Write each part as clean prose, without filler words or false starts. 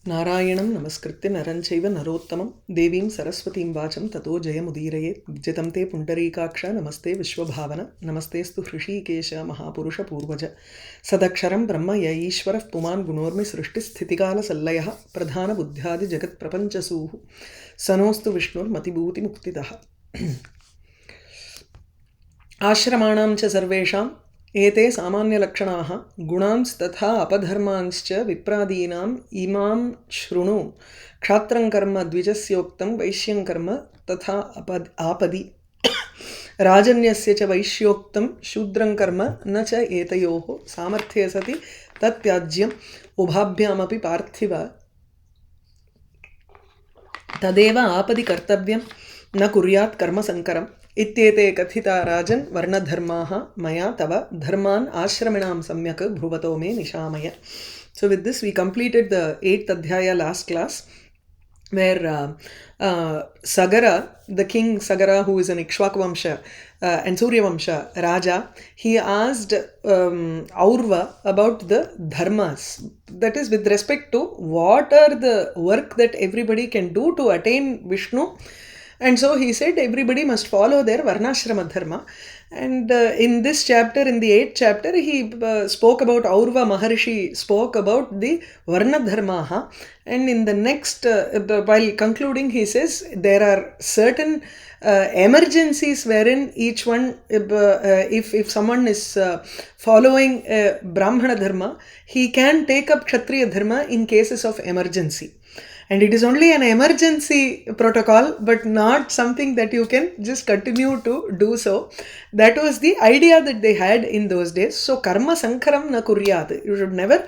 नारायणं नमस्कृत्य नरं चैव नरोत्तमं देवीं सरस्वतीं वाचं ततो जयमुदीरयेत् विजितं ते पुण्डरीकाक्ष नमस्ते विश्वभावन नमस्तेऽस्तु हृषीकेश महापुरुषपूर्वज सदक्षरं ब्रह्म य ईश्वरः पुमान् गुणोर्मि सृष्टिस्थितिकालसल्लयः प्रधानबुद्ध्यादिजगत्प्रपञ्चसूः सनोऽस्तु विष्णुर्मतिभूतिमुक्तिदः आश्रमाणां च सर्वेषाम् एते सामान्यलक्षणाः गुणांस्तथा अपधर्मांश्च विप्रादीनाम् इमां शृणु क्षात्रं कर्म द्विजस्योक्तं वैश्यं कर्म तथा आपदि राजन्यस्य च वैश्योक्तं शूद्रं कर्म न च एतयोः सामर्थ्ये सति तत्त्याज्यम् उभाभ्यामपि पार्थिव तदेव आपदि कर्तव्यं न कुर्यात् कर्मसङ्करम् इत्येते कथिता राजन् वर्णधर्माः मया तव धर्मान् आश्रमिणां सम्यक् भ्रुवतो मे निशामय. So with this we completed the 8th adhyaya last class where Sagara, the king Sagara, who is an Ikshvaku Vamsha and Surya Vamsha Raja, he asked Aurva about the dharmas. That is with respect to what are the work that everybody can do to attain Vishnu. And so he said everybody must follow their Varnashrama Dharma. And in this chapter, in the 8th chapter, he spoke about Aurva Maharishi, spoke about the Varna Dharmaha. And in the next, while concluding, he says there are certain emergencies wherein each one, if someone is following Brahmana Dharma, he can take up Kshatriya Dharma in cases of emergency. And it is only an emergency protocol, but not something that you can just continue to do so. That was the idea that they had in those days. So, karma sankaram na kuryat. You should never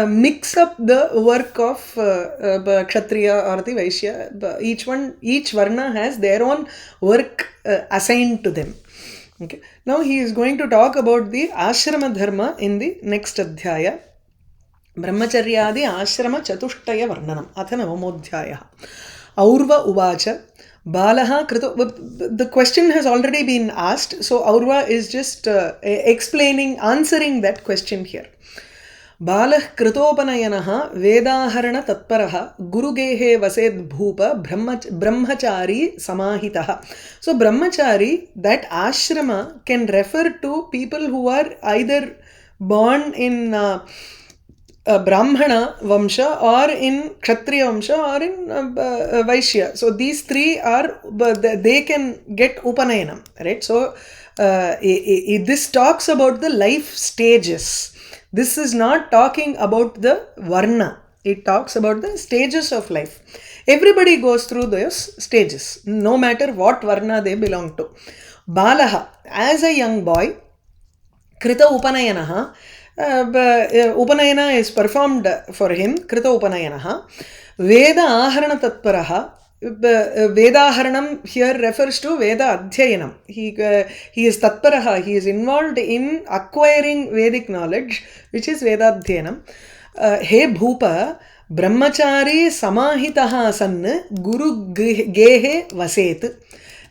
mix up the work of Kshatriya or the Vaishya. Each varna has their own work assigned to them. Okay. Now, he is going to talk about the ashrama dharma in the next adhyaya. ब्रह्मचर्यादि आश्रम चतुष्टय वर्णनम अथ नवमोऽध्यायः और्व उवाच बालः कृतो. The question has already been asked, so Aurva is just answering that question here. बालः कृतोपनयनः वेदाहरण तत्परः गुरुगेहे वसेद् भूप ब्रह्मचारी समाहितः. So brahmachari, that ashrama can refer to people who are either born in Brahmana Vamsha or in Kshatriya Vamsha or in Vaishya. So these three are, they can get Upanayana, right? So this talks about the life stages. This is not talking about the Varna. It talks about the stages of life. Everybody goes through those stages, no matter what Varna they belong to. Balaha, as a young boy, Krita Upanayanaha, Upanayana is performed for him, Krita Upanayanaha. Veda Aharana Tatparaha. Vedaharanam here refers to Veda Adhyayanam. He is Tatparaha, he is involved in acquiring Vedic knowledge, which is Veda Adhyayanam. He Bhupa, Brahmachari Samahitaha San Guru Gehe Vaset.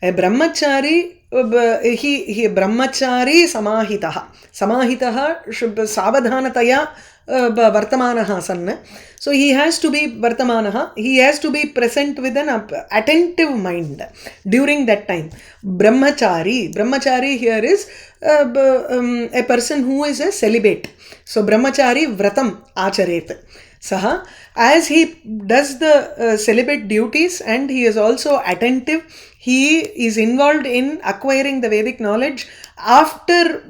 A Brahmachari, he Brahmachari Samahitaha. Samahitaha Savadhanataya Vartamanaha Sanna. So he has to be Vartamanaha. He has to be present with an attentive mind during that time. Brahmachari. Brahmachari here is a person who is a celibate. So Brahmachari Vratam Acharet. Saha, as he does the celibate duties and he is also attentive, he is involved in acquiring the Vedic knowledge. After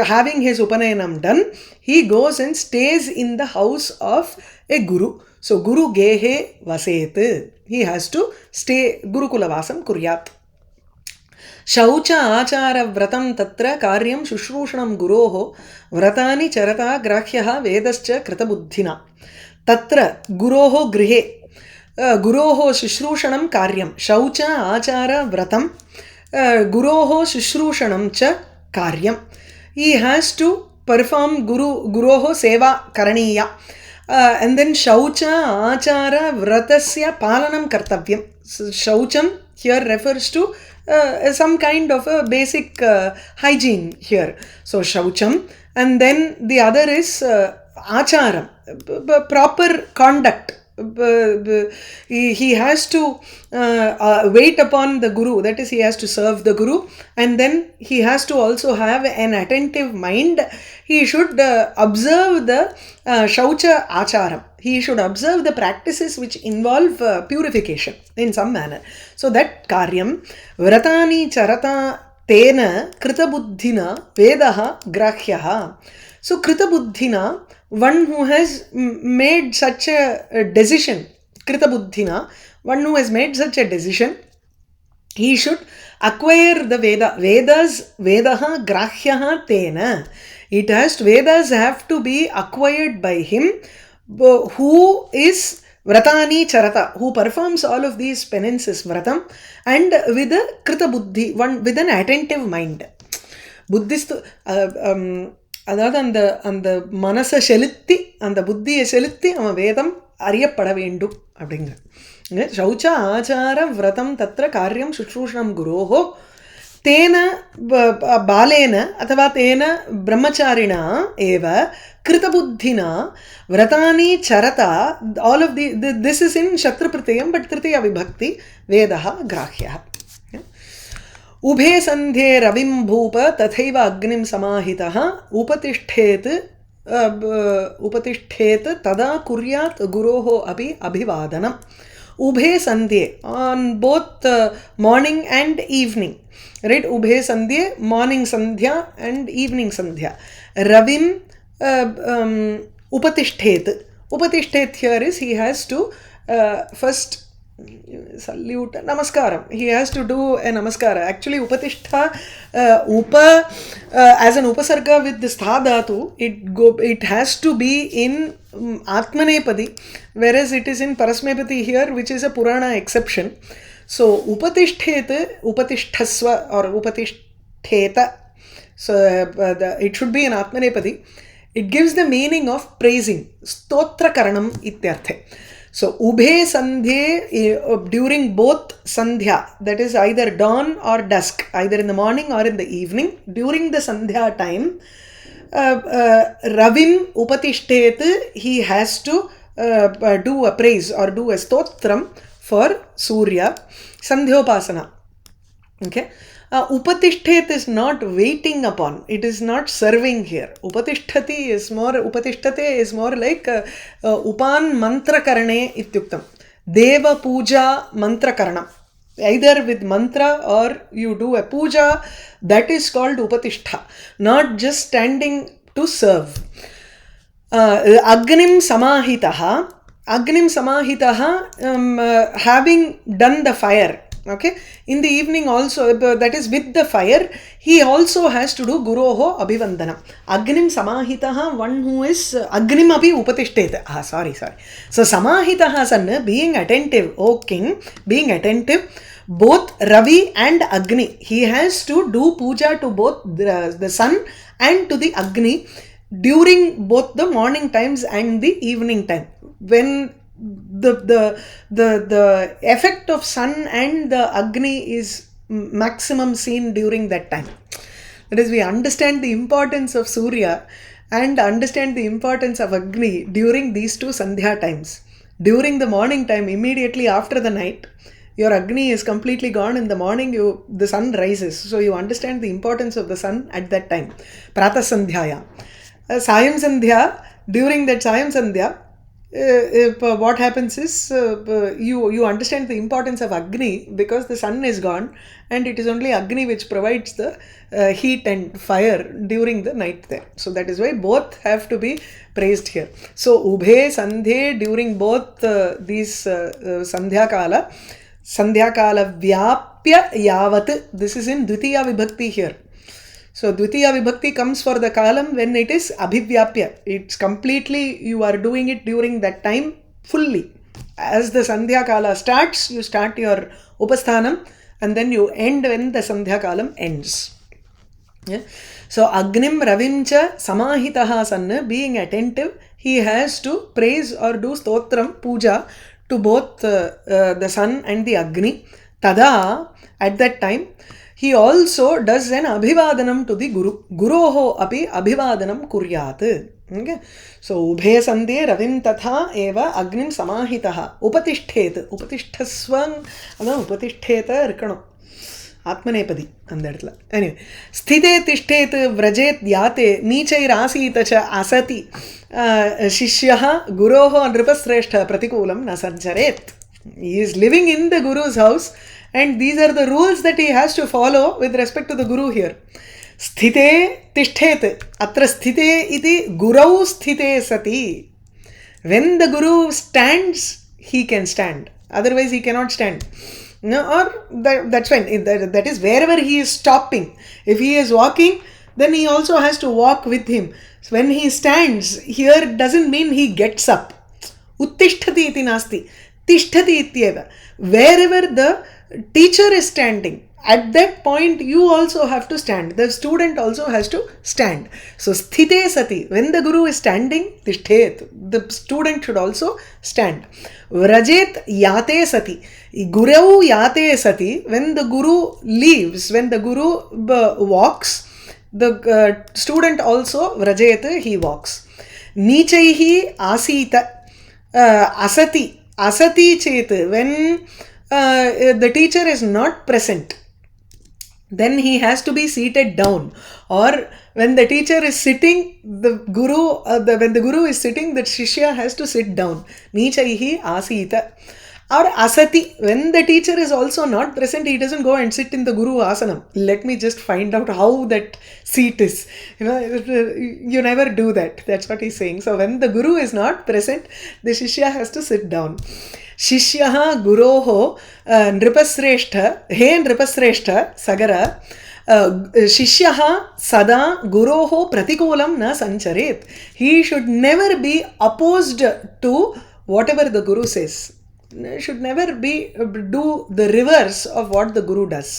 having his Upanayanam done, he goes and stays in the house of a Guru. So, Guru Gehe Vaset. He has to stay Gurukula Vasam Kuryat. Shaucha Achara Vratam Tatra Karyam Shushrushanam Guroho Vratani Charata Grahyaha Vedascha Kritabuddhina. Tatra Guroho Grihe. Guroho Shushrushanam Karyam. Shaucha Achara Vratam. Guroho Shushrushanam Cha Karyam. He has to perform Guroho Seva Karaniya. And then Shaucha Achara Vratasya Palanam Kartavyam. Shaucham here refers to some kind of a basic hygiene here. So Shaucham. And then the other is Acharam. proper conduct. He has to wait upon the guru, that is he has to serve the guru, and then he has to also have an attentive mind. He should observe the shaucha acharam. He should observe the practices which involve purification in some manner. So that karyam vratani charata tena kritabuddhina vedaha grahyaha. So kritabuddhina, one who has made such a decision, kritabuddhina, one who has made such a decision, he should acquire the Veda. Vedaha grahyaha tena. It has to, Vedas have to be acquired by him who is vratani charata, who performs all of these penances, vratam, and with a krita buddhi, one with an attentive mind. Buddhist அதாவது அந்த அந்த மனசை செலுத்தி அந்த புத்தியை செலுத்தி அவன் வேதம் அறியப்பட வேண்டும் அப்படிங்கிற. சௌச்ச ஆச்சார விரதம் தத்திர காரியம் சுஷ்ரூஷணம் குரோஹோ தேன பாலேன அथवा தேன பிரம்மச்சாரிணா ஏவ கிருதபுத்தினா விரதானி சரதா. All of this is in சத்ரு பிரத்யயம், பட் திருத்தியா விபக்தி வேதः கிராஹ்யः. उभे संध्ये रविं भूप तथैव अग्निं समाहितः उपतिष्ठेत तदा कुर्यात् गुरोः अपि अभिवादनम्. उभे संध्ये, on both morning and evening, right? उभे संध्ये, morning sandhya and evening sandhya. Ravim उपतिष्ठेत. Upatishtet here is he has to first salute, namaskaram. He has to do a namaskara. Actually, upatishtha, as an upasarga with the stha dhatu, it has to be in atmanepadi, whereas it is in parasmepadi here, which is a purana exception. So upatishtheta, upatisthasva or upatistheta. So it should be in atmanepadi. It gives the meaning of praising, stotra karanam ityarthe. So ubhe sandhye, during both sandhya, that is either dawn or dusk, either in the morning or in the evening, during the sandhya time, ravim upatishtet, he has to do a praise or do a stotram for Surya, sandhyopasana. Okay. Upatishtet is not waiting upon, it is not serving here. Upatishthati is more, upatishthate is more like upan mantra karane ityuktam. Deva puja mantra karanam. Either with mantra or you do a puja, that is called upatishtha, not just standing to serve. Agnim samahitaha, having done the fire. Okay, in the evening also, that is with the fire, he also has to do guroho abhivandanam. Agnim samahitaha, one who is agnim api upatishtet. Sorry. So samahitaha san, being attentive, O king, being attentive, both Ravi and Agni, he has to do puja to both the sun and to the Agni during both the morning times and the evening time, when the effect of sun and the Agni is maximum seen during that time. That is, we understand the importance of Surya and understand the importance of Agni during these two sandhya times. During the morning time, immediately after the night, your Agni is completely gone. In the morning, the sun rises. So you understand the importance of the sun at that time. Prata sandhyaya. Sayam sandhya, during that Sayam sandhya, what happens is you understand the importance of Agni because the sun is gone and it is only Agni which provides the heat and fire during the night there. So that is why both have to be praised here. So ubhe sandhe, during both these sandhya kala vyapya yavat, this is in dvitiya vibhakti here. So dvitiya vibhakti comes for the kalam when it is abhivyapya. It's completely, you are doing it during that time fully. As the sandhya kala starts, you start your upasthanam and then you end when the sandhya kalam ends. Yeah? So agnim ravimcha samahitaha sanna, being attentive, he has to praise or do stotram, puja to both the sun and the Agni. Tada, at that time, he also does an abhivadanam to the guru. Guroho api abhivadanam kuryat. Okay, so ubhe sandhye ravim tatha eva agnim samahitah upatishtet upatishthasvam adha upatishtheta irkanum ஆத்மநேபதி அந்த இடத்துல. Anyway ஸ்திதே திஷ்டேத் விரஜேத் யாத்தே நீச்சைராசீத ச அசதி சிஷ்யः குரோः நிருபஸ்ரேஷ்ட பிரதிகூலம் ந சஞ்சரேத். He is living in the guru's house and these are the rules that he has to follow with respect to the guru here. स्थिते तिष्ठेत् अत्र स्थिते इति गुरौ स्थिते सति. When the guru stands, he can stand. Otherwise he cannot stand. No, or that's fine. That is wherever he is stopping. If he is walking, then he also has to walk with him. So when he stands, here doesn't mean he gets up. Uttishtati iti nasti. Tishtati ityeva. Wherever the teacher is standing, at that point you also have to stand. The student also has to stand. So sthite sati, when the guru is standing, tishthet, the student should also stand. Vrajet yate sati, gurau yate sati, when the guru leaves, when the guru walks, the student also vrajet, he walks. Nichaihi asita asati, asati chet, when the teacher is not present, then he has to be seated down. Or when the teacher is sitting, the guru when the guru is sitting, the shishya has to sit down. Nichaihi asita. Or asati, when the teacher is also not present, he doesn't go and sit in the guru asanam. Let me just find out how that seat is. You never do that. That's what he's saying. So when the guru is not present, the shishya has to sit down. शिष्यः गुरोः नृपश्रेष्ठ, हे नृपश्रेष्ठ सगर, शिष्यः सदा गुरोः प्रतिकूलं न सञ्चरेत्. He should never be opposed to whatever the guru says. Should never do the reverse of what the guru does.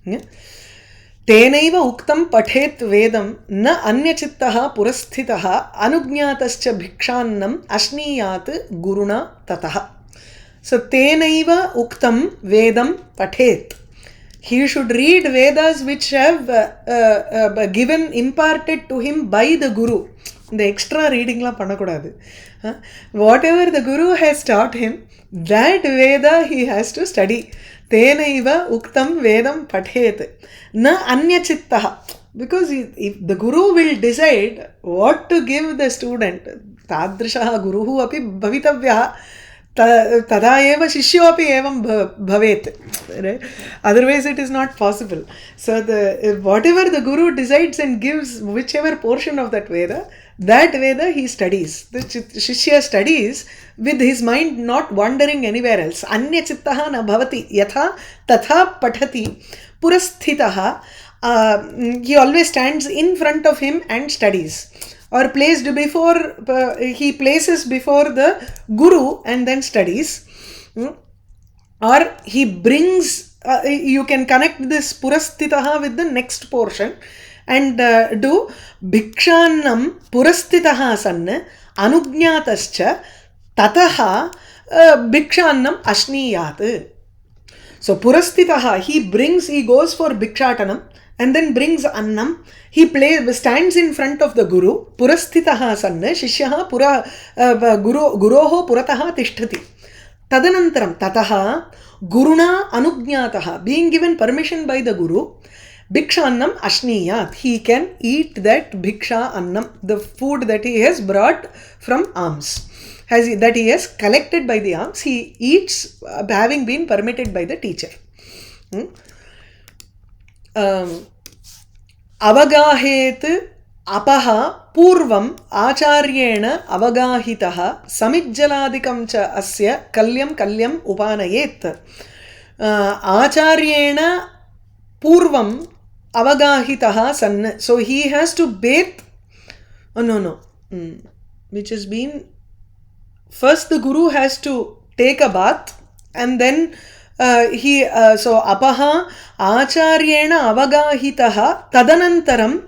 तेनैव उक्तं पठेत् वेदं न अन्यचित्तः पुरस्थितः अनुज्ञातश्च भिक्षान्नम् अश्नीयात् गुरुणा ततः. So tenaiva uktam vedam pathet. He should read Vedas which have given, imparted to him by the guru. The extra reading la pannakodadu. Whatever the guru has taught him, that Veda he has to study. Tenaiva uktam vedam pathet. Na anya chittaha. Because if the guru will decide what to give the student, tadrishaha guruhu api bhavitavyaha, तदा एव शिष्योपि एवं भवेत्. Otherwise it is not possible. So whatever the guru decides and gives, whichever portion of that Veda he studies. The shishya studies with his mind not wandering anywhere else. Anya chittaha na bhavati yatha tatha pathati purasthitaha. He always stands in front of him and studies. Or placed before, he places before the guru and then studies. Or he brings, you can connect this purasthitaha with the next portion and do bhikshannam purasthitaha sanna anujñatascha tataha bhikshannam ashniyat. So purasthitaha, he goes for bhikshatanam and then brings annam. He stands in front of the guru. Purasthitaha sanna shishyaha guroho purataha tishtati. Tadanantaram tataha guruna anujñataha, being given permission by the guru, bhikshannam ashniyat, he can eat that bhiksha annam, the food that he has brought from alms, that he has collected by the alms, he eats, having been permitted by the teacher. अवगाहेत अपः पूर्वम् आचार्येण अवगाहितः समिज्जलादिकं च अस्य कल्यम् उपानयेत्. आचार्येण पूर्वम् अवगाहितः सन्. So he has to bathe. Which has been, first the guru has to take a bath and then so apaha acharyena avagahitaha tadanantaram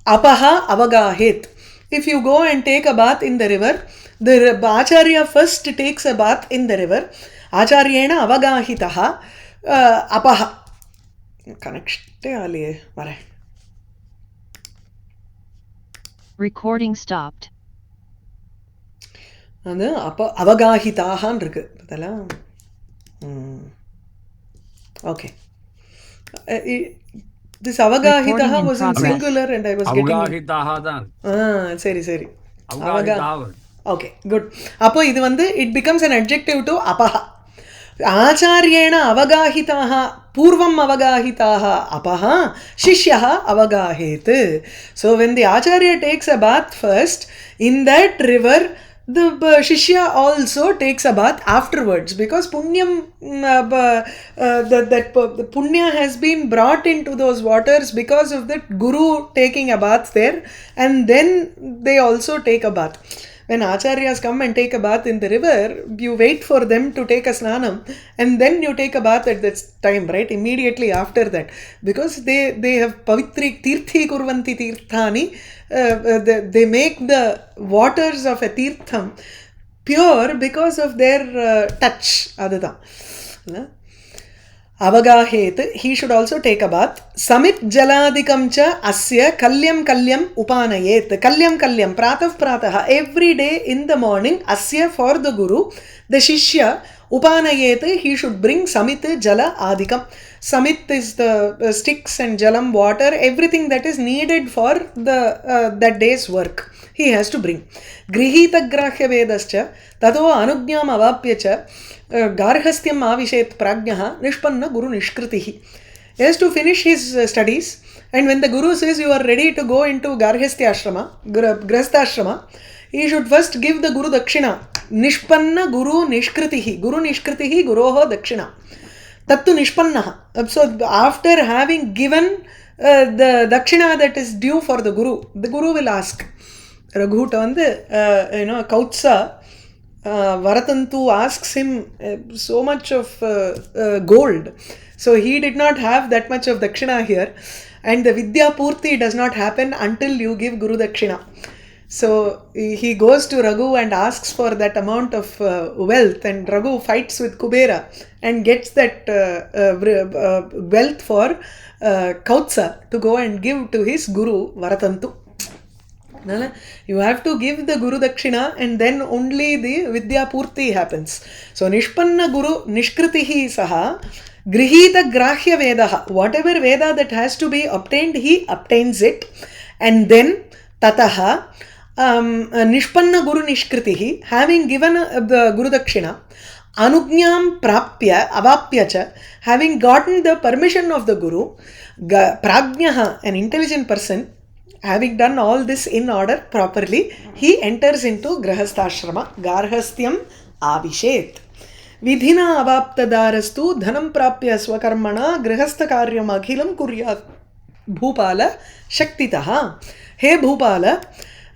apaha avagahet. If you go and take a bath in the river, the acharya first takes a bath in the river. Acharyena avagahitaha apaha. Connect aliye mare. Recording stopped. அது அப்போ அவகாஹிதாகான்னு இருக்கு அதெல்லாம். Okay, this அவகாஹிதா was in singular and I was getting சரி சரி அவகா. Okay good. அப்போ இது வந்து it becomes an adjective to அபஹா. ஆச்சாரியேण அவகாஹிதாः पूर्वम् avagahitāः अपः शिष्यः avagahet. So when the acharya takes a bath first in that river, the shishya also takes a bath afterwards, because punyam that punya has been brought into those waters because of that guru taking a bath there, and then they also take a bath. When acharyas come and take a bath in the river, you wait for them to take a snanam and then you take a bath at that time, right? Immediately after that, because they have pavitri tirthi kurvanti tirthani. They make the waters of a tirtham pure because of their touch. Adada avagahet, he should also take a bath. Samit jaladikam cha asya kalyam upanayet. Kalyam pratah pratah, every day in the morning, asya for the guru, the shishya upanayet, he should bring samit jala adikam. Samit is the sticks and jalam, water, everything that is needed for the that day's work he has to bring. Grihita grahya vedascha tato anugnyam avapya cha garhastyam avishet prajnah nishpanna guru nishkritihi. He has to finish his studies, and when the guru says you are ready to go into garhastya ashrama, grahastha ashrama, he should first give the guru dakshina. Nishpanna guru nishkritihi, guru nishkritihi guroho dakshina tattu nishpannaha. So after having given the dakshina that is due for the guru will ask. Raghuta வந்து Kautsa Varatantu asks him so much of gold, so he did not have that much of dakshina here, and the vidya purti does not happen until you give guru dakshina. So he goes to Raghu and asks for that amount of wealth, and Raghu fights with Kubera and gets that wealth for Kautsa to go and give to his guru Varatantu. You have to give the guru dakshina, and then only the vidya purti happens. So nishpanna guru nishkritihi saha grihita grahya vedaha, whatever veda that has to be obtained, he obtains it, and then tataha nishpanna guru nishkritihi, having given the guru dakshina, anugnyam prapya avapya cha, having gotten the permission of the guru, prajnaha, an intelligent person, having done all this in order properly, he enters into grahastha-ashrama, garhastyam avishet. Vidhina avaptadarastu dhanam prapya swakarmana grahastha karyam akhilam kuryat bhupala shaktitaha. He bhupala,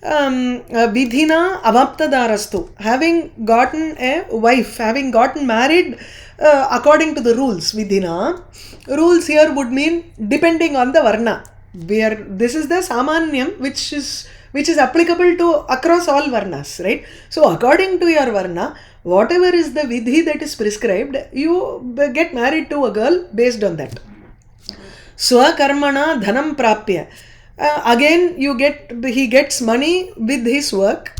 vidhina avaptadarastu, having gotten a wife, having gotten married according to the rules. Vidhina, rules here would mean depending on the varna. This is the samanyam which is applicable to across all varnas, right? So according to your varna, whatever is the vidhi that is prescribed, you get married to a girl based on that. Swakarmana dhanam prapya, again he gets money with his work.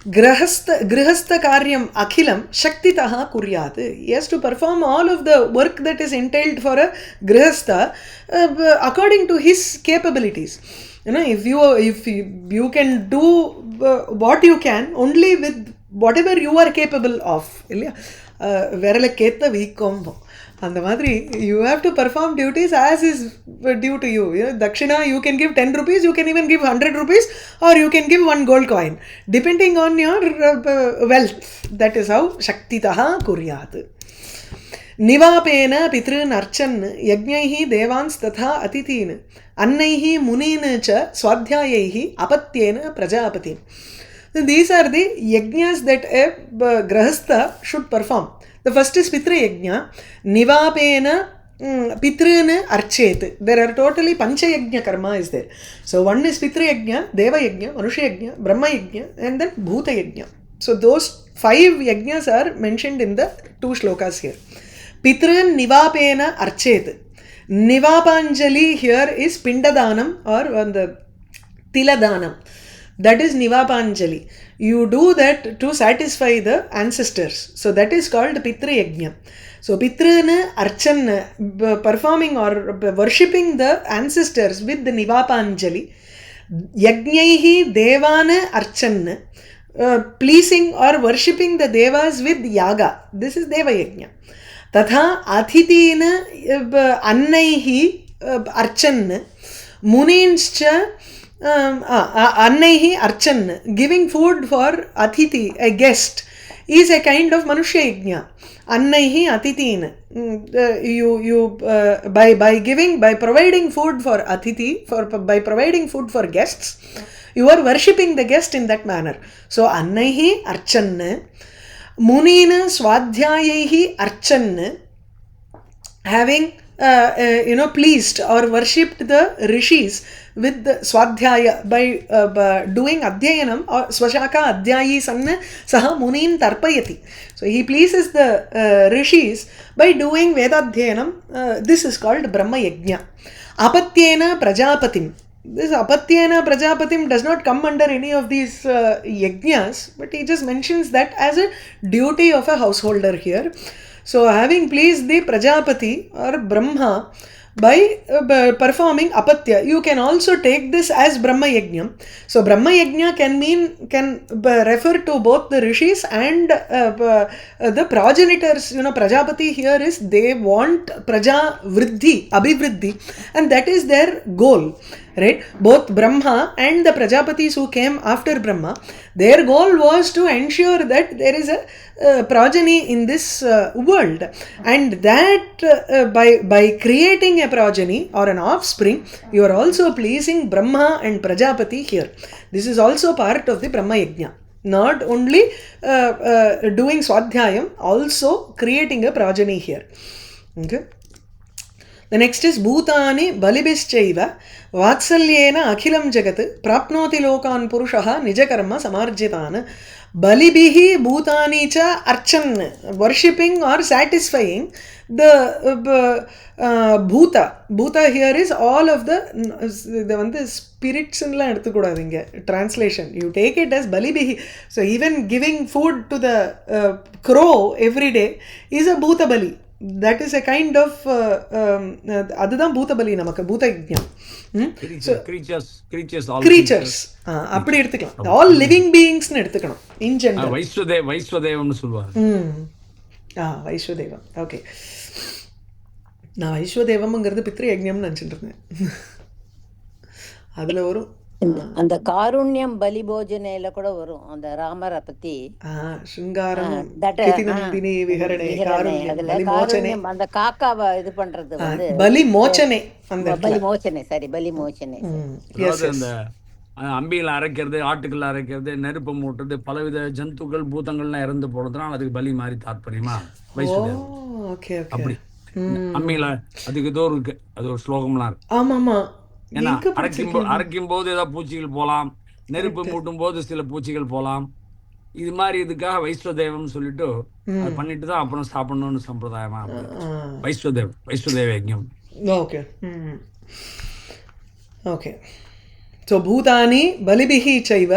Grihastha karyam akhilam shaktitaha kuryat, he has to perform all of the work that is entailed for a grihastha according to his capabilities. If you can do what you can only with whatever you are capable of, இல்லையா? விரல கேத்த வீக்கம் அந்த மாதிரி you have to perform duties as is due to you. Dakshina, you can give 10 rupees, you can even give 100 rupees, or you can give 1 gold coin, depending on your wealth. That is how shaktitaha kuryat. Nivapena pitrun archan yagnaihi devans tatha atitin annaihi munin cha swadhyayaihi apatyena prajapati. These are the yajnas that a grahastha should perform. The first is Pitra Yajna. Nivapena Pitrana Archet. There are totally Pancha Yajna karma is there. So one is Pitra Yajna, Deva Yajna, Manusha Yajna, Brahma Yajna, and then Bhuta Yajna. So those 5 yajnas are mentioned in the 2 shlokas here. Pitran Nivapena Archet. Nivapanjali here is Pindadanam or the Tiladanam. That is Nivapanjali. You do that to satisfy the ancestors. So that is called Pitru Yajna. So Pitruna Archana, performing or worshipping the ancestors with the Nivapanjali. Yajnaihi Devana Archana, pleasing or worshipping the Devas with Yaga. This is Deva Yajna. Tatha Athitina Annaihi Archana, Muninscha Annaihi Archana, giving food for Athithi, a guest, is a kind of Manushya Yajna. Annaihi Athitina. By giving, by providing food for Athithi, by providing food for guests, you are worshipping the guest in that manner. So Annaihi Archana, Munina Swadhyayaihi Archana, having pleased or worshipped the rishis with the swadhyaya, by doing adhyayanam or swashaka adhyayi sanna saha munin tarpayati. So he pleases the rishis by doing vedadhyayanam. This is called Brahma Yajna. Apatyena Prajapatim. This Apatyena Prajapatim does not come under any of these yajnas, but he just mentions that as a duty of a householder here. So having pleased the Prajapati or Brahma by performing Apatya, you can also take this as Brahma Yajna. So Brahma Yajna can refer to both the rishis and the progenitors. Prajapati here is, they want Praja Vriddhi, Abhivriddhi, and that is their goal. Right? Both Brahma and the Prajapatis who came after Brahma, their goal was to ensure that there is a progeny in this world, and that by creating a progeny or an offspring, you are also pleasing Brahma and Prajapati here. This is also part of the Brahma Yajna. Not only doing Swadhyayam, also creating a progeny here. Okay. The next is Bhutani Balibhischaiva Vatsalyena Akhilam Jagat Prapnoti Lokan Purushaha Nijakarma Samarjitana. Balibihi Bhutani cha Archan, worshipping or satisfying the Bhuta. Bhuta here is all of the spirits in translation. You take it as Balibihi. So even giving food to the crow every day is a Bhuta Bali. That is a kind of அதுதான் பூதபலி, நமக்கு பூத யஜ்ஞம். creatures அப்படி எடுத்துக்கலாம். all living beings னு எடுத்துக்கணும் in general. வைஸ்வதேவம்னு சொல்வாங்க. வைஸ்வதேவம். Okay, நான் வைஸ்வதேவம்ங்கிறது பித்ரு யஜ்ஞம்னு நினச்சிட்டு இருந்தேன். அதுல வரும் அந்த காருண்யம் பலி போஜனையில கூட வரும் அந்த ராமரை பத்தி. அந்த காக்காவை இது பண்றது வந்து பலி மோச்சனை. பலி மோச்சனை, சரி, பலி மோச்சனை. அந்த அம்பியில் அரைக்கிறது, ஆட்டுக்கள் அரைக்கிறது, நெருப்பு மூட்டுறது, பலவித ஜந்துக்கள் பூதங்கள்லாம் இறந்து போறதுனால அதுக்கு பலி மாதிரி தாற்பயமா அப்படி அம்மியில அதுக்கு ஏதோ இருக்கு, அது ஒரு ஸ்லோகம்லாம் இருக்கு. ஆமாமா, ஏன்னா அரைக்கும் போது ஏதாவது பூச்சிகள் போலாம், நெருப்பு மூட்டும் போது சில பூச்சிகள் போலாம். இது மாதிரி இதுக்காக வைஸ்வதேவம் சொல்லிட்டு அது பண்ணிட்டு தான் அப்புறம் சாப்பிடணும்னு சம்பிரதாயமா வைஸ்வதேவ யஜ்ஞம். Okay okay. ஸோ பூதானி பலிபிஹி சைவ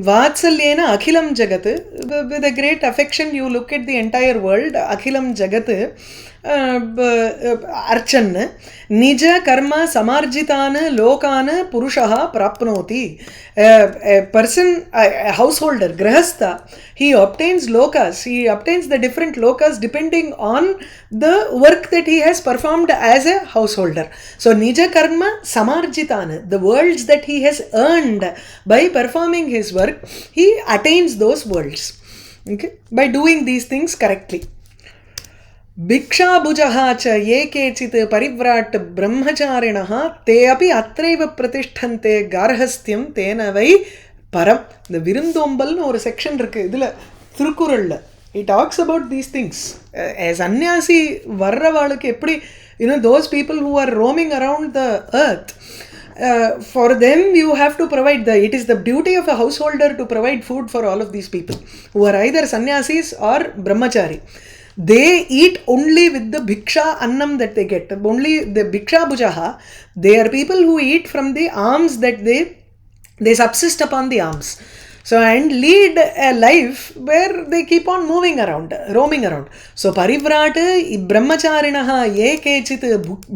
வாத்சல்யேன அகிலம் ஜகத். With a great affection you look at the entire world. அகிலம் ஜகத் अर्चन् निज कर्म समार्जितान् लोकान् पुरुषः प्राप्नोति. A person, a householder, grahastha, he obtains lokas, he obtains the different lokas depending on the work that he has performed as a householder. So nija karma samarjitan, the worlds that he has earned by performing his work, he attains those worlds, okay, by doing these things correctly. भिक्षाभुजः च ये केचित् परिव्राट् ब्रह्मचारिणः ते अपि अत्रैव प्रतिष्ठन्ते गार्हस्थ्यं तेन वै परम. இந்த விருந்தோம்பல்னு ஒரு செக்ஷன் இருக்கு இதுல திருக்குறள்ல. It talks about these things. சன்னியாசி வர்றவாளுக்கு எப்படி, those people who are roaming around the earth, for them you have to provide it is the duty of a householder to provide food for all of these people who are either sannyasis or brahmachari. They eat only with the bhiksha annam that they get. Only the bhiksha bhujaha, they are people who eat from the alms that they they subsist upon the alms. So, and lead a life where they keep on moving around, roaming around. So, parivrat brahmacharinaha ye kechit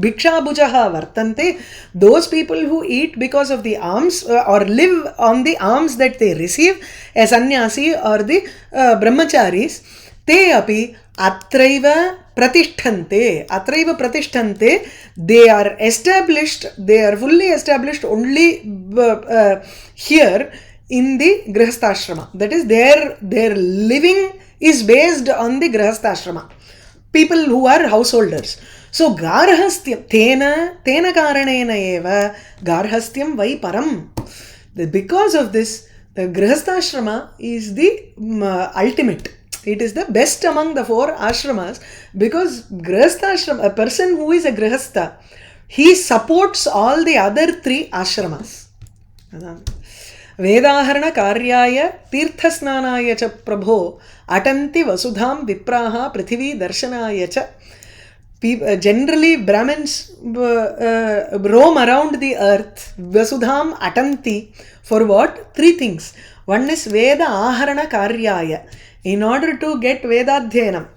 bhikshabhujaha vartante, those people who eat because of the alms or live on the alms that they receive, a sannyasi or the brahmacharis, te api atraiva pratishtante, they are established, they are fully established only here in the grihasthashrama. That is, their living is based on the grihasthashrama, people who are householders. So garhastyam tena karanena eva garhastyam vai param. Because of this, the grihasthashrama is the ultimate. It is the best among the 4 ashramas, because grihasthashrama, a person who is a grihastha, he supports all the other 3 ashramas. Vedaharana karyaya tirthasnanaya cha prabho atanti vasudham vipraha prithvi darshanaya cha. Generally, Brahmins roam around the earth, vasudham atanti, for what? 3 things. One is Veda aharana karyaya, in order to get Vedadhyanam.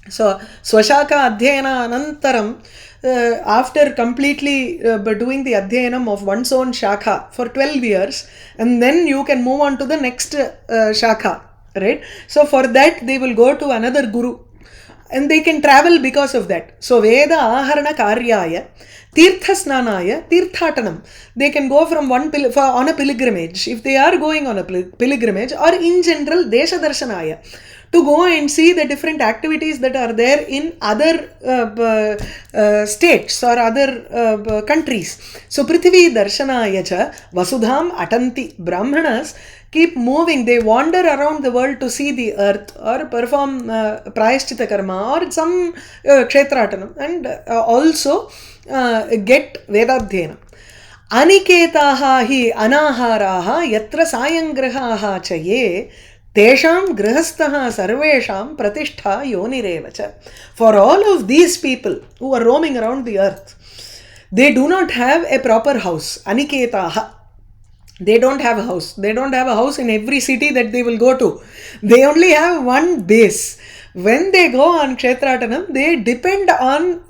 So, Swashaka Adhyayana Anantaram, after completely doing the Adhyanam of one's own Shakha for 12 years, and then you can move on to the next Shakha, right? So, for that, they will go to another Guru, and they can travel because of that. So, Veda Aharana Karyaya, Tirtha Snanaya, Tirthatanam. They can go from on a pilgrimage, if they are going on a pilgrimage, or in general, Desha Darshanaya, to go and see the different activities that are there in other states or other countries. So, Prithvi Darshanaya cha Vasudham Atanti. Brahmanas keep moving, they wander around the world to see the earth or perform Prayasthita Karma or some Kshetratanam, and also get Vedadhyanam. Aniketaha hi anaharaha yatra sayangrihaha chaye tesham grihasthaha sarvesham pratishtha yonirevacha. For all of these people who are roaming around the earth, they do not have a proper house. Aniketaha, they don't have a house. They don't have a house in every city that they will go to. They only have one base. When they go on Kshetratanam, they depend on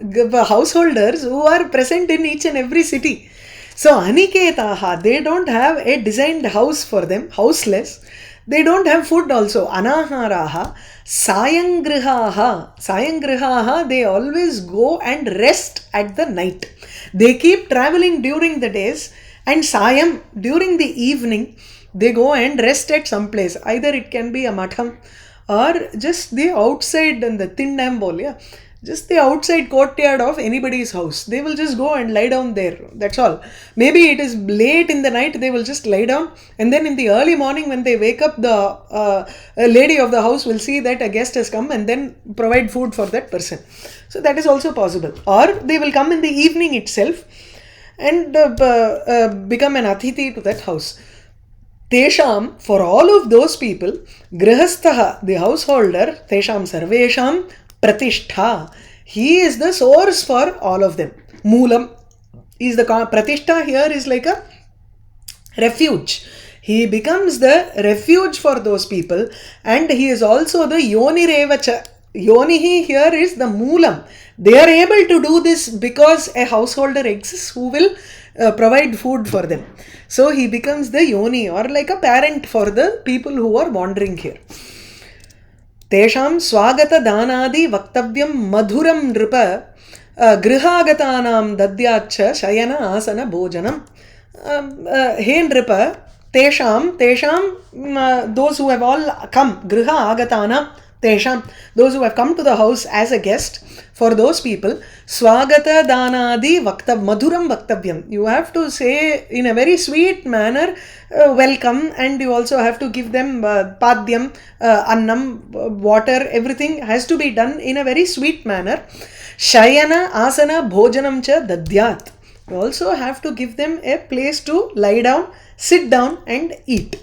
householders who are present in each and every city. So, Aniketaha, they don't have a designed house for them, houseless. They don't have food also. Anaharaha, Sayangrihaha, they always go and rest at the night. They keep traveling during the days, and Sayam, during the evening, they go and rest at some place. Either it can be a matham or just the outside and the Tindambol, just the outside courtyard of anybody's house. They will just go and lie down there. That's all. Maybe it is late in the night, they will just lie down, and then in the early morning when they wake up, the lady of the house will see that a guest has come and then provide food for that person. So that is also possible. Or they will come in the evening itself and become an athithi to that house. Tesham, for all of those people, grihasthaha, the householder, tesham sarvesham pratishtha, he is the source for all of them. Moolam is the pratishtha here is like a refuge. He becomes the refuge for those people, and he is also the yonirevacha. Yonihi here is the moolam. They are able to do this because a householder exists who will provide food for them. So he becomes the yoni, or like a parent for the people who are wandering here. Tesham swagata danadi vaktavyam madhuram nripa grihagatanam dadyacha shayana asana bhojanam. Hey nripa, tesham, those who have all come, griha agatanam, tesham, those who have come to the house as a guest, for those people, swagata danadi madhuram vaktavyam. You have to say in a very sweet manner, welcome, and you also have to give them padyam, annam, water, everything has to be done in a very sweet manner. Shayana asana bhojanam cha dadyat. You also have to give them a place to lie down, sit down and eat.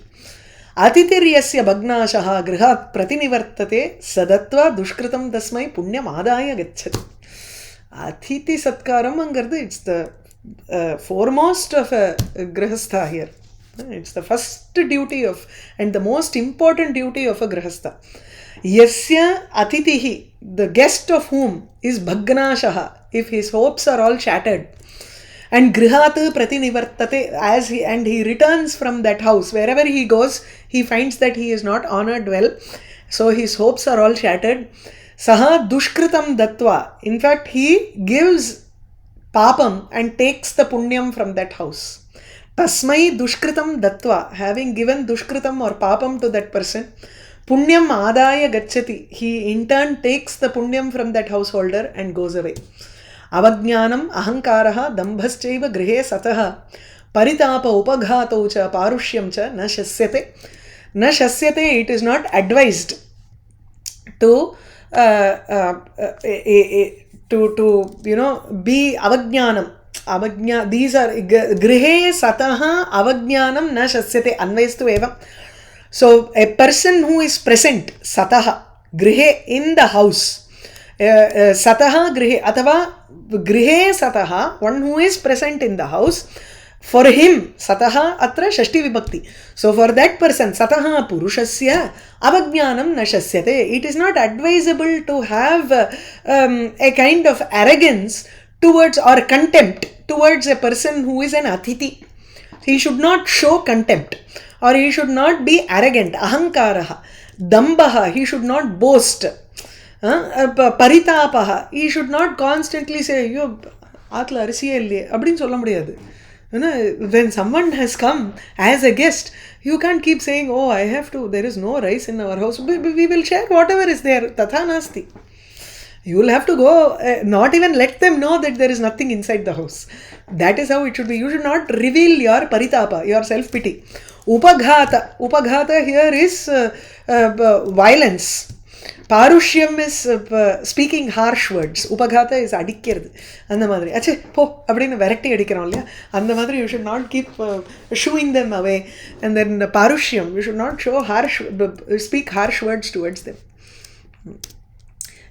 Atitiryasya bhagnashaha grihat pratinivartate sadatva dushkritam tasmai punyam adaya gacchati. Atithi satkaram angarthu, it's the foremost of a grihastha here. It's the first duty of, and the most important duty of a grihastha. Yasya atitihi, the guest of whom is bhagnashaha, if his hopes are all shattered. And grihat pratinivartate, as he, and he returns from that house. Wherever he goes, he finds that he is not honored well. So his hopes are all shattered. Saha dushkritam dattva. In fact, he gives papam and takes the punyam from that house. Tasmai dushkritam dattva. Having given dushkritam or papam to that person, punyam adaya gacchati. He in turn takes the punyam from that householder and goes away. Avajnanam ahankaraha dambhaschaiva grihe sataha paritapa upaghatau cha parushyam cha na shasyate. Na shasyate, it is not advised to be avajnanam. These are grihe sataha avajnanam na shasyate anvaistu evam. So a person who is present, sataha, grihe, in the house, sataha grihe, atava grihe sataha, one who is present in the house, for him, sataha atra shashti vibhakti. So for that person, sataha purushasya avajnanam na shasyate. It is not advisable to have a kind of arrogance towards or contempt towards a person who is an atiti. He should not show contempt, or he should not be arrogant. Ahankaraha, dambaha, he should not boast. Paritapaha, he should not constantly say, "You aatla arisiye illiye," அப்படினு சொல்ல முடியாது. When someone has come as a guest, you can't keep saying, "Oh, I have to, there is no rice in our house. We will share whatever is there." Tatha nasti. You will have to go, not even let them know that there is nothing inside the house. That is how it should be. You should not reveal your paritapa, your self-pity. Upaghata. Upaghata here is violence. Parushyam is speaking harsh words. Upaghata is adikkiradhu. And the madri, ache, po, abdinu varakti adikkiram illaya. And the madri, you should not keep shooing them away. And then parushyam, you should not show speak harsh words towards them.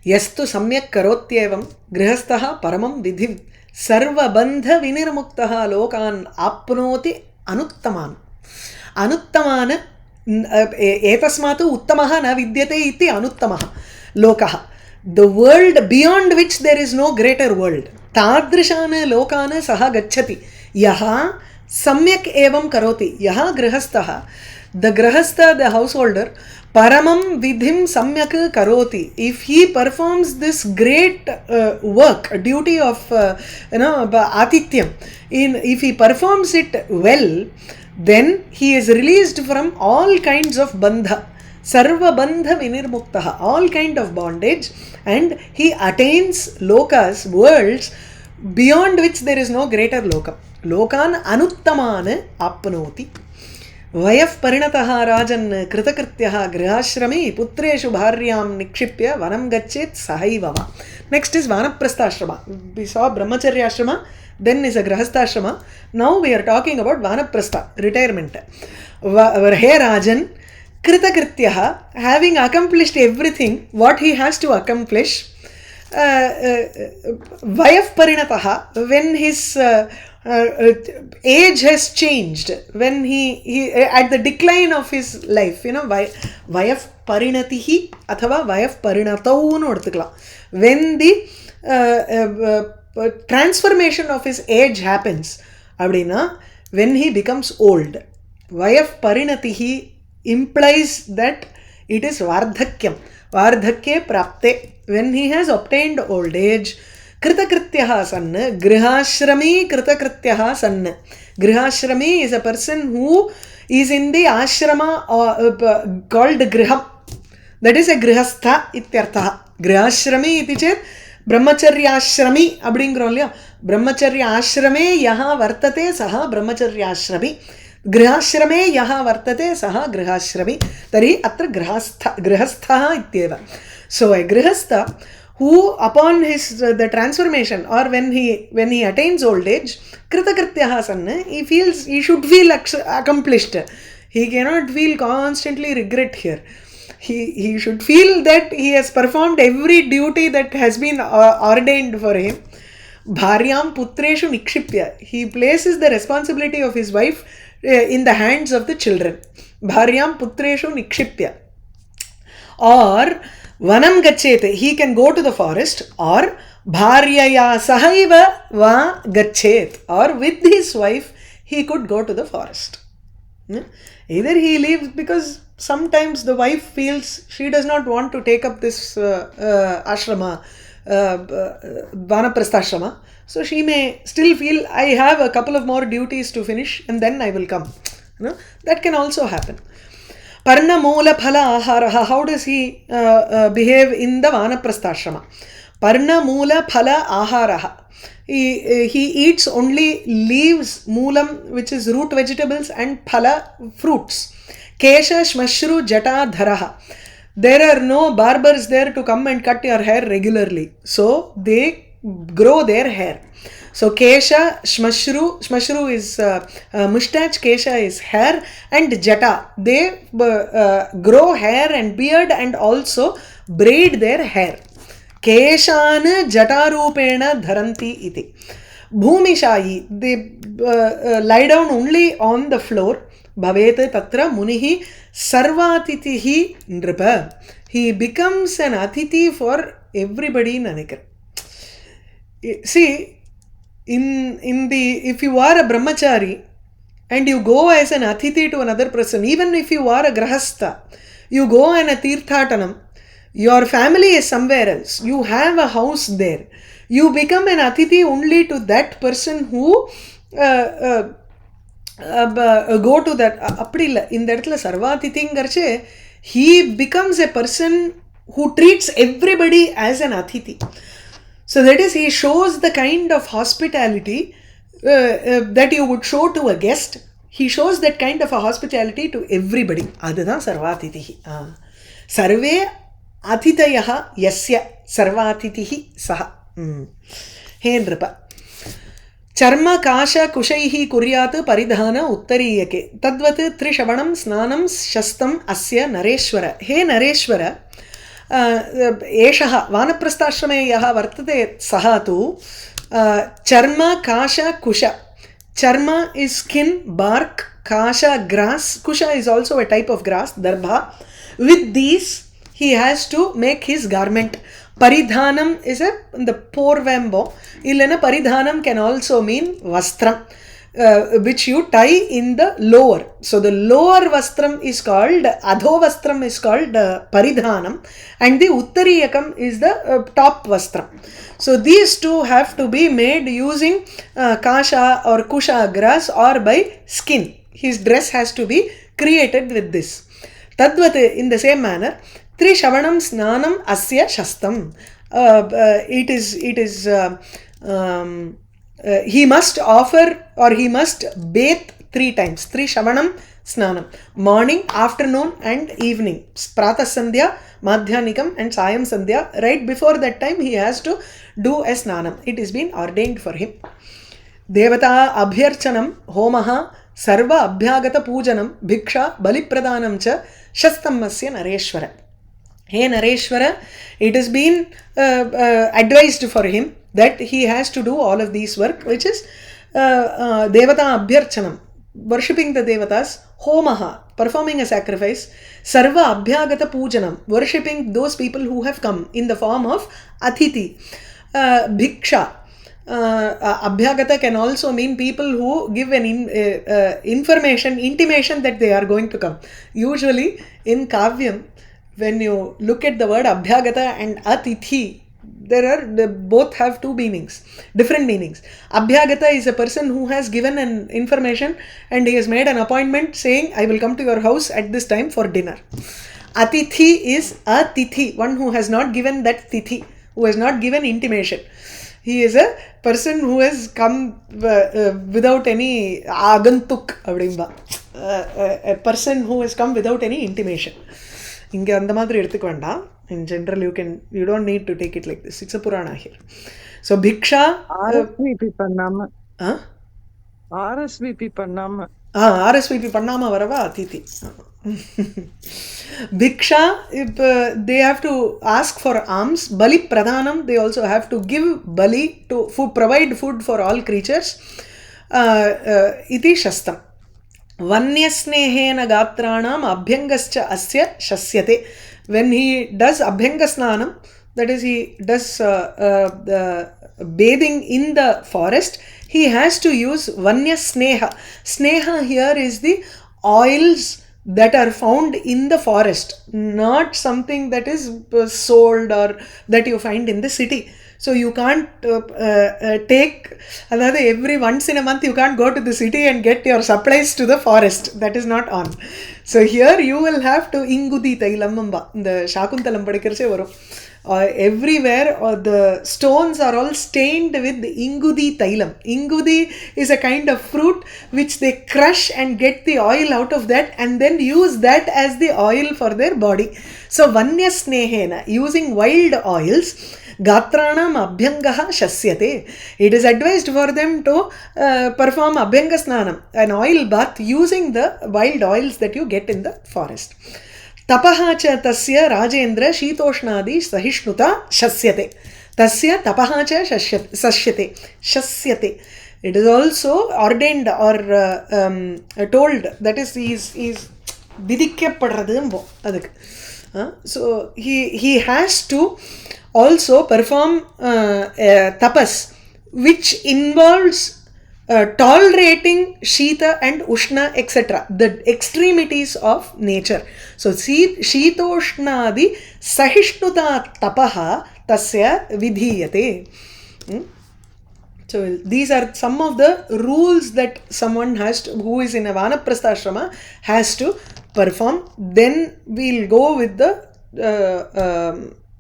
Yastu samyak karotyevam grihasthaha paramam vidhim sarva bandha vinirmuktaha lokan apnoti anuttaman. Anuttaman etasmatu uttamaha na vidyate iti anuttamaha lokaha. The world beyond which there is no greater world. Tadrishana lokana saha gacchati. Yaha samyak evam karoti. Yaha grihasthaha. The grihastha, the householder, paramam vidhim samyak karoti. If he performs this great work, duty of atityam, if he performs it well, then he is released from all kinds of bandha. Sarva bandha vinirmuktaha, all kind of bondage, and he attains lokas, worlds, beyond which there is no greater lokam. Lokan anuttamane apnoti. Vayaf parinataha rajan kritakrityaha grihashrami putreshu bharyam nikshipya vanam gachet sahaivava. Next is vanaprastha ashrama. We saw brahmacharya ashrama, then is a grihastha ashrama. Now we are talking about vanaprastha, retirement. He rajan kritakrityaha, having accomplished everything what he has to accomplish, vayaf parinataha, when his age has changed, when he at the decline of his life, vayaf parinatihi athava vayaf parinatau nu eduthukalam. When the transformation of his age happens, abdina, when he becomes old, vayaf parinatihi implies that it is vardhakyam. Vardhakye prapte, when he has obtained old age. Kritakrityaha sanna, grihashrami kritakrityaha sanna. Grihashrami is a person who is in the ashrama called griham. That is a grihastha ityartha. Grihashrami iti chet brahmacharyashrami abdingro illaya. Brahmacharyashrame yaha vartate saha brahmacharyashrami. Grihashrame yaha vartate saha grihashrami. Tari atra grihastha ityeva. So a grihastha who upon his the transformation, or when he attains old age, kritakrityaha sanna, he feels, he should feel accomplished. He cannot feel constantly regret here. He should feel that he has performed every duty that has been ordained for him. Bharyam putreshu nikshipya, he places the responsibility of his wife in the hands of the children. Bharyam putreshu nikshipya. Or vanam gacchete, he can go to the forest, or bharyaya sahaiva va gacchet, or with his wife he could go to the forest. Either he leaves because sometimes the wife feels she does not want to take up this ashrama, vanaprastha, so she may still feel I have a couple of more duties to finish and then I will come. That can also happen. Parna moola phala aharaha, how does he behave in the vanaprastha? Parna moola phala aharaha, he eats only leaves, moolam, which is root vegetables, and phala, fruits. Kesha shmashru jata dharaha, there are no barbers there to come and cut your hair regularly, so they grow their hair. So kesha, shmashru is mustache, kesha is hair, and jata, they grow hair and beard and also braid their hair. Keshan jatarupena dharanti iti. Bhumishayi, they lie down only on the floor. Bhavete tatra munihi sarvatitihi nripa, he becomes an atiti for everybody. Nanikar, see, in the, if you are a brahmachari and you go as an atiti to another person, even if you are a grahastha, you go in a tirthatanam, your family is somewhere else, you have a house there, you become an atiti only to that person who go to that. Appadi illa, in that la sarvatithingarche, he becomes a person who treats everybody as an atiti. So that is, he shows the kind of hospitality that you would show to a guest. He shows that kind of a hospitality to everybody. Adha sarvatitihi. Sarve atitayaha yasya sarvatitihi saha. He nripa. Charma kasha kushaihi kuryat paridhana uttariyake. Tadvat trishavanam snanam shastam asya nareshwara. He nareshwara, एषः वानप्रस्थाश्रमे यः वर्तते सः तु चर्म काश कुश. Charma is skin, bark, kasha grass, kusha is also a type of grass, darbha. With these he has to make his garment. Paridhanam is the porvambo. Illana paridhanam can also mean vastram, which you tie in the lower. So the lower vastram is called, adho vastram is called paridhanam, and the uttariyakam is the top vastram. So these two have to be made using kasha or kusha grass or by skin. His dress has to be created with this. Tadvat, in the same manner, trishavanam snanam asya shastam. It is he must offer, or he must bathe 3 times. Trishavanam snanam, morning, afternoon and evening. Pratha sandhya, madhyanikam and sayam sandhya. Right before that time he has to do a snanam. It is been ordained for him. Devata abhyarchanam homaha sarva abhyagata pujanam bhiksha balipradanam cha shastamasya nareshwara. Hey Nareshwara, it has been advised for him that he has to do all of these work, which is Devata Abhyarchanam, worshipping the Devatas, Homaha, performing a sacrifice, Sarva Abhyagata Pujanam, worshipping those people who have come in the form of Atiti, Bhiksha. Abhyagata can also mean people who give an intimation that they are going to come. Usually in Kavyam, when you look at the word Abhyagata and Atithi, they both have two meanings, different meanings. Abhyagata is a person who has given an information and he has made an appointment saying, I will come to your house at this time for dinner. Atithi is a tithi, one who has not given that tithi, who has not given intimation. He is a person who has come without any agantuk, a person who has come without any intimation. இங்கே அந்த மாதிரி எடுத்துக்க வேண்டாம். In general, you don't need to take it like this. It's a Purana here. So Bhiksha, RSVP பண்ணாம RSVP பண்ணாம வரவா Aditi. Bhiksha, they have to ask for alms. Bali pradhanam, they also have to give bali to provide food for all creatures. Iti shastam. Vanyasnehena Gatranam Abhyangascha Asya Shasyate. When he does Abhyangasnanam, that is, he does the bathing in the forest, he has to use Vanyasneha. Sneha here is the oils that are found in the forest, not something that is sold or that you find in the city. So you can't take another every once in a month, you can't go to the city and get your supplies to the forest. That is not on. So here you will have to ingudi tailamamba, the shakuntalam padikirche varum. Everywhere the stones are all stained with ingudi tailam. Ingudi is a kind of fruit which they crush and get the oil out of that and then use that as the oil for their body. So vanyasnehena, using wild oils, Gatranam Abhyangaha Shasyate. It is advised for them to perform Abhyangasnanam, an oil bath, using the wild oils that you get in the forest. Tapaha cha tasya Rajendra Shitoshnadi Sahishnuta Shasyate. Tasya tapaha cha Shasyate. Shasyate. It is also ordained or told, that is, is vidikkapadradhu adukku. So he has to also perform tapas, which involves tolerating Shita and Ushna, etc., the extremities of nature. So Shitoshnadi Sahishnuta Tapaha Tasya Vidhiyate. So these are some of the rules that someone has to, who is in a Vanaprastha ashrama, has to perform. Then we'll go with the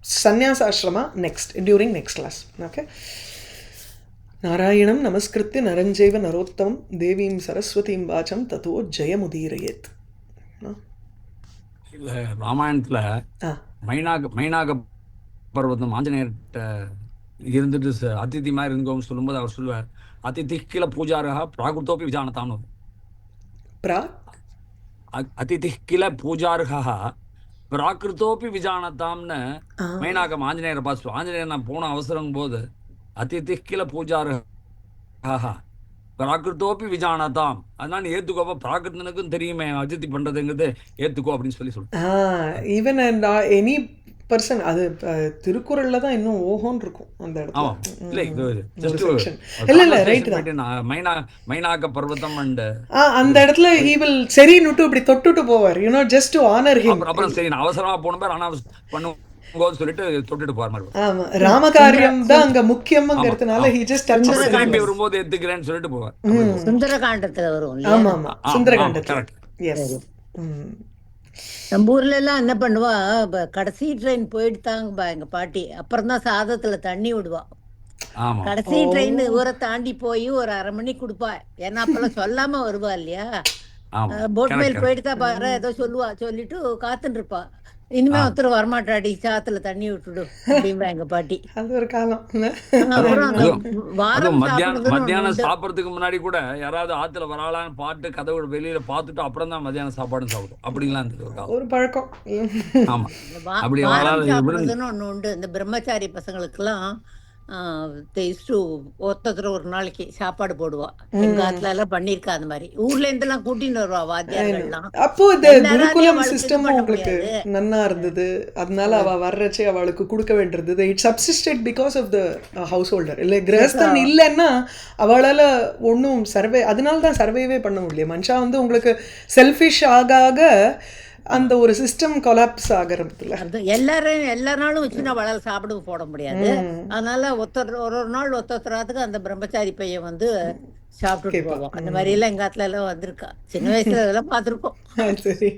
Sannyasa ashrama next, during next class. Okay. Narayanam namaskritya naranjaiva narottamam devim saraswatim vacham tato jayamudirayet. இல்ல ராமாயணத்துல மைனாக பர்வதம் ஆஞ்சநேயர்கிட்ட இருந்துட்டு அதிதி மாதிரி இருந்தோம்னு சொல்லும்போது அவர் சொல்லுவார், அதிதி கில பூஜாரா பிராகிருத்தோப்பி விஜானதாம்னு. அதிதி கில பூஜாரா பிராகிருத்தோப்பி விஜானதாம்னு மைனாகம் ஆஞ்சநேயரை பார்த்து, ஆஞ்சநேயர் நான் போன அவசரம் போது அதிதி கில பூஜாரா பிராகிருத்தோப்பி விஜானதாம், அதனால நீ ஏத்துக்கோப்பா, பிராகிருத்தனுக்கும் தெரியுமே அதிதி பண்றதுங்கிறது, ஏத்துக்கோ அப்படின்னு சொல்லுவார். ஈவன் எனி பர்சன், அது திருக்குறள்ல தான் இன்னும் ஓஹோன்னு இருக்கும் அந்த இடத்துல. இல்ல ரைட் தான், மைனாக பர்வதம் அண்ட் அந்த இடத்துல he will சரின்னுட்டு இப்படி தொட்டுட்டு போவார், you know, just to honor him. அப்புறம் சரி நான் அவசரமா போனேன் ஆனா பண்ணும்போது சொல்லிட்டு தொட்டுட்டு போற மாதிரி. ஆமா, ராமகாரியம் தான் அங்க முக்கியம்ங்கிறதுனால he just touches. திரும்பி வரும்போது ஏத்துக்கிறேன்னு சொல்லிட்டு போவார். சுந்தரகாண்டத்துல வரும். ஆமா ஆமா, சுந்தரகாண்டத்துல. எஸ். நம்ம ஊர்ல எல்லாம் என்ன பண்ணுவா, கடைசி ட்ரெயின் போயிடுதாங்க எங்க பாட்டி, அப்புறம் தான் சாதத்துல தண்ணி விடுவா. கடைசி ட்ரெயின் ஊரை தாண்டி போய் ஒரு 1/2 மணி கொடுப்பா, ஏன்னா அப்பெல்லாம் சொல்லாம வருவா இல்லையா, போட் மேல் போயிட்டுதா பாரு ஏதோ சொல்லுவா, சொல்லிட்டு காத்துட்டு இருப்பா, இனிமே ஒருத்தர் வரமாட்டாடி சாத்துல தண்ணி விட்டுடும் அப்படின்பா எங்க பாட்டி. அது ஒரு காலம். மத்தியானம் சாப்பிடறதுக்கு முன்னாடி கூட யாராவது ஆத்துல வராளான்னு பாட்டு கதவு வெளியில பாத்துட்டு அப்புறம் தான் மத்தியானம் சாப்பாடு சாப்பிடும், அப்படிலாம் இருந்தது ஒரு பழக்கம். ஆமா, அப்படி ஒண்ணு உண்டு. இந்த பிரம்மச்சாரி பசங்களுக்கு எல்லாம் ஒருத்தர் ஒரு நாளைக்கு சாப்பாடு போடுவா, எங்க ஆத்துல எல்லாம் பண்ணிருக்கா அந்த மாதிரி. ஊர்ல இருந்து எல்லாம் கூட்டின்னு வருவா வாத்தியார்கள்லாம். அப்போ இந்த குருகுலம் சிஸ்டம் உங்களுக்கு நன்னா இருந்தது, அதனால அவ வர்றச்சே அவளுக்கு கொடுக்க வேண்டியது. It subsisted because of the householder. இல்லை கிரகஸ்தன் இல்லைன்னா அவளால ஒன்றும் சர்வே, அதனால தான் சர்வேவே பண்ண முடியல. மனுஷா வந்து உங்களுக்கு செல்ஃபிஷ் ஆக அந்த ஒரு சிஸ்டம் கொலாப்ஸ் ஆகிறதுல எல்லா நாளும் வச்சு நான் வளர சாப்பிட போட முடியாது. அதனால ஒரு நாள் ஒருத்தராத்துக்கு அந்த பிரம்மச்சாரி பையன் வந்து சாப்பிட்டுட்டு போவோம். அந்த மாதிரி எல்லாம் எங்க ஆத்துல எல்லாம் வந்திருக்கா, சின்ன வயசுல அதெல்லாம் பார்த்திருக்கோம். சரி.